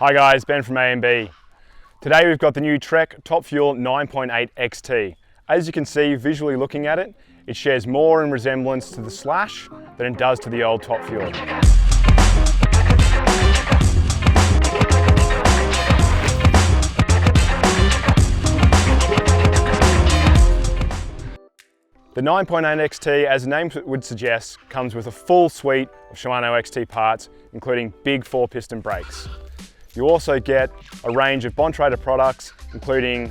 Hi guys, Ben from AMB. Today we've got the new Trek Top Fuel 9.8 XT. As you can see, visually looking at it, it shares more in resemblance to the Slash than it does to the old Top Fuel. The 9.8 XT, as the name would suggest, comes with a full suite of Shimano XT parts, including big 4-piston brakes. You also get a range of Bontrader products, including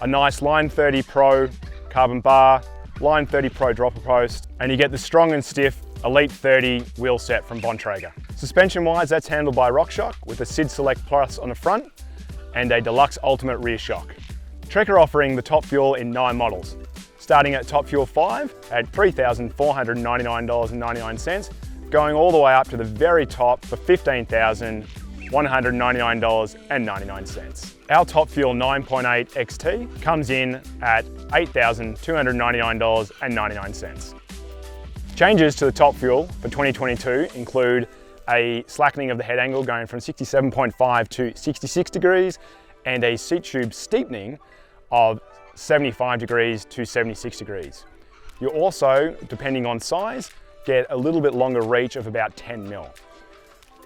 a nice Line 30 Pro carbon bar, Line 30 Pro dropper post, and you get the strong and stiff Elite 30 wheel set from Bontrager. Suspension-wise, that's handled by RockShox with a SID Select Plus on the front and a Deluxe Ultimate rear shock. Trek are offering the Top Fuel in 9 models, starting at Top Fuel 5 at $3,499.99, going all the way up to the very top for $15,199.99. Our Top Fuel 9.8 XT comes in at $8,299.99. Changes to the Top Fuel for 2022 include a slackening of the head angle going from 67.5 to 66 degrees and a seat tube steepening of 75 degrees to 76 degrees. You also, depending on size, get a little bit longer reach of about 10 mil.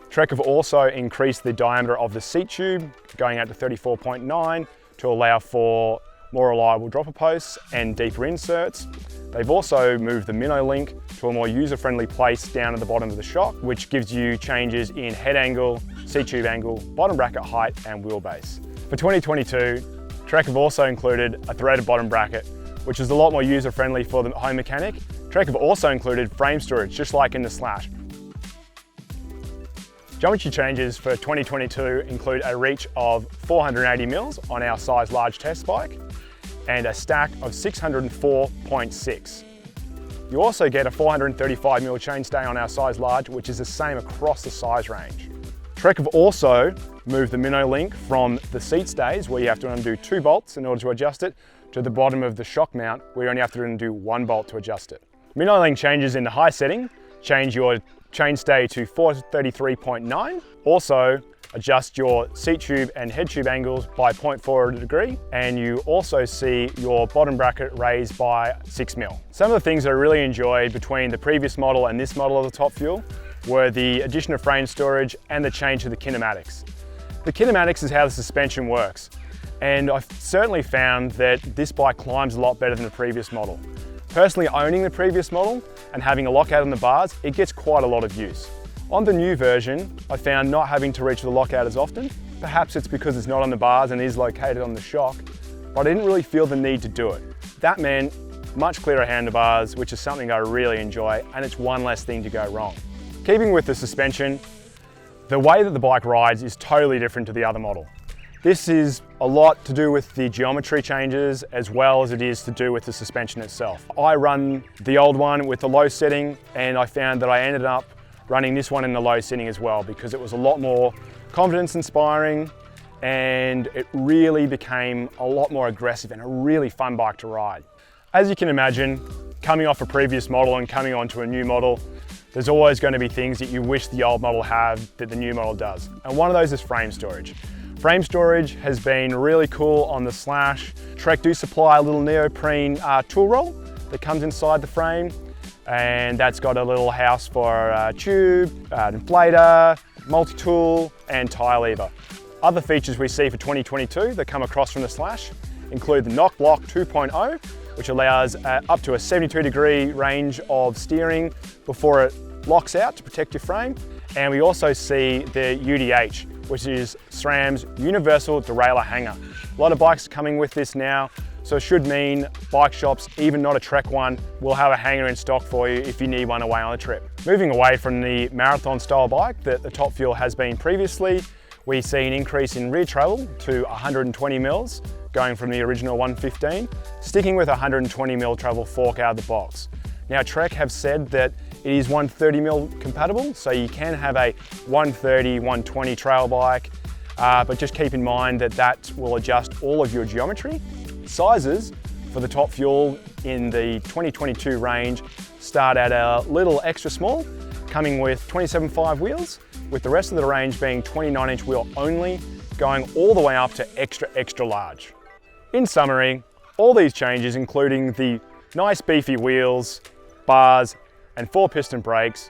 Trek have also increased the diameter of the seat tube, going out to 34.9 to allow for more reliable dropper posts and deeper inserts. They've also moved the minnow link to a more user-friendly place down at the bottom of the shock, which gives you changes in head angle, seat tube angle, bottom bracket height and wheelbase. For 2022, Trek have also included a threaded bottom bracket, which is a lot more user-friendly for the home mechanic. Trek have also included frame storage, just like in the Slash. Geometry changes for 2022 include a reach of 480 mils on our size large test bike and a stack of 604.6. You also get a 435 mil chainstay on our size large, which is the same across the size range. Trek have also moved the minnow link from the seat stays, where you have to undo 2 bolts in order to adjust it, to the bottom of the shock mount, where you only have to undo 1 bolt to adjust it. Minnow link changes in the high setting, change your chainstay to 433.9. Also adjust your seat tube and head tube angles by 0.4 degree, and you also see your bottom bracket raised by 6 mil. Some of the things I really enjoyed between the previous model and this model of the Top Fuel were the addition of frame storage and the change to the kinematics. The kinematics is how the suspension works, and I've certainly found that this bike climbs a lot better than the previous model. Personally, owning the previous model and having a lockout on the bars, it gets quite a lot of use. On the new version, I found not having to reach the lockout as often. Perhaps it's because it's not on the bars and is located on the shock, but I didn't really feel the need to do it. That meant much clearer handlebars, which is something I really enjoy, and it's one less thing to go wrong. Keeping with the suspension, the way that the bike rides is totally different to the other model. This is a lot to do with the geometry changes as well as it is to do with the suspension itself. I run the old one with the low setting, and I found that I ended up running this one in the low setting as well, because it was a lot more confidence inspiring and it really became a lot more aggressive and a really fun bike to ride. As you can imagine, coming off a previous model and coming onto a new model, there's always going to be things that you wish the old model had that the new model does. And one of those is frame storage. Frame storage has been really cool on the Slash. Trek do supply a little neoprene tool roll that comes inside the frame, and that's got a little house for a tube, an inflator, multi-tool and tyre lever. Other features we see for 2022 that come across from the Slash include the Knock Block 2.0, which allows up to a 72-degree range of steering before it locks out to protect your frame. And we also see the UDH, which is SRAM's Universal Derailleur Hanger. A lot of bikes are coming with this now, so it should mean bike shops, even not a Trek one, will have a hanger in stock for you if you need one away on a trip. Moving away from the marathon style bike that the Top Fuel has been previously, we see an increase in rear travel to 120 mils, going from the original 115, sticking with 120 mil travel fork out of the box. Now Trek have said that it is 130 mil compatible, so you can have a 130, 120 trail bike, but just keep in mind that that will adjust all of your geometry. Sizes for the Top Fuel in the 2022 range start at a little extra small, coming with 27.5 wheels with the rest of the range being 29-inch wheel only, going all the way up to extra large. In summary, all these changes, including the nice beefy wheels, bars, and 4-piston brakes,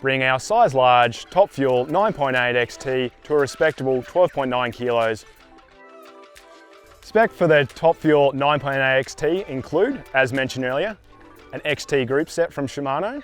bring our size large top fuel 9.8 XT to a respectable 12.9 kilos. Spec for the top fuel 9.8 XT include, as mentioned earlier, an XT group set from Shimano.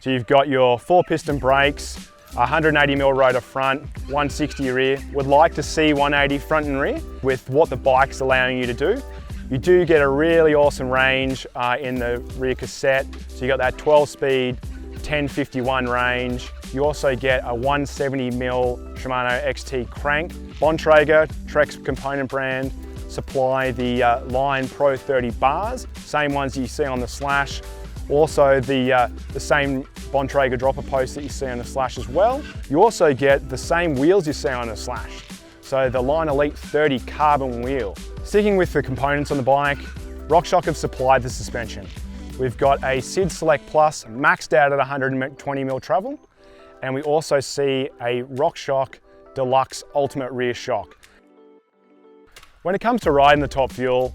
So you've got your 4-piston brakes, 180mm rotor front, 160 rear. Would like to see 180 front and rear with what the bike's allowing you to do. You do get a really awesome range in the rear cassette. So you got that 12-speed, 1051 range. You also get a 170mm Shimano XT crank. Bontrager, Trek's component brand, supply the Line Pro 30 bars, same ones you see on the Slash. Also the same Bontrager dropper post that you see on the Slash as well. You also get the same wheels you see on the Slash. So the Line Elite 30 carbon wheel. Sticking with the components on the bike, RockShox have supplied the suspension. We've got a SID Select Plus maxed out at 120mm travel, and we also see a RockShox Deluxe Ultimate Rear Shock. When it comes to riding the top fuel,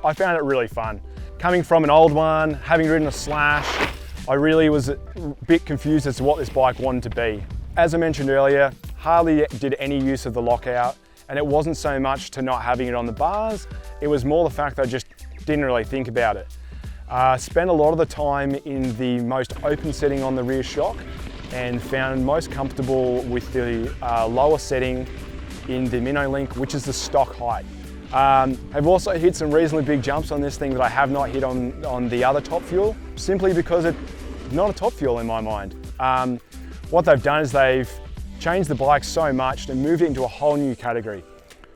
I found it really fun. Coming from an old one, having ridden a Slash, I really was a bit confused as to what this bike wanted to be. As I mentioned earlier, hardly did any use of the lockout, and it wasn't so much to not having it on the bars, it was more the fact that I just didn't really think about it. Spent a lot of the time in the most open setting on the rear shock and found most comfortable with the lower setting in the Minnow Link, which is the stock height. I've also hit some reasonably big jumps on this thing that I have not hit on the other top fuel, simply because it's not a top fuel in my mind. What they've done is they've changed the bike so much and moved it into a whole new category.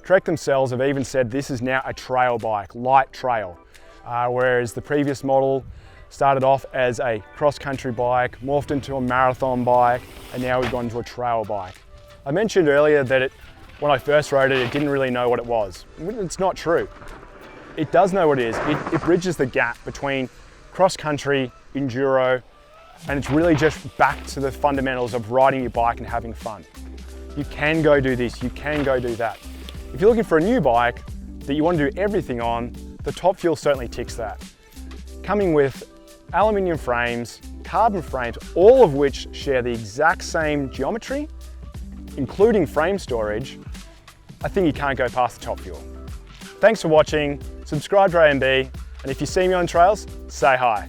Trek themselves have even said this is now a trail bike, light trail, whereas the previous model started off as a cross-country bike, morphed into a marathon bike, and now we've gone to a trail bike. I mentioned earlier that when I first rode it, it didn't really know what it was. It's not true. It does know what it is. It bridges the gap between cross-country, enduro, and it's really just back to the fundamentals of riding your bike and having fun. You can go do this, you can go do that. If you're looking for a new bike that you want to do everything on, the top fuel certainly ticks that. Coming with aluminium frames, carbon frames, all of which share the exact same geometry, including frame storage, I think you can't go past the top fuel. Thanks for watching, subscribe to AMB, and if you see me on trails, say hi.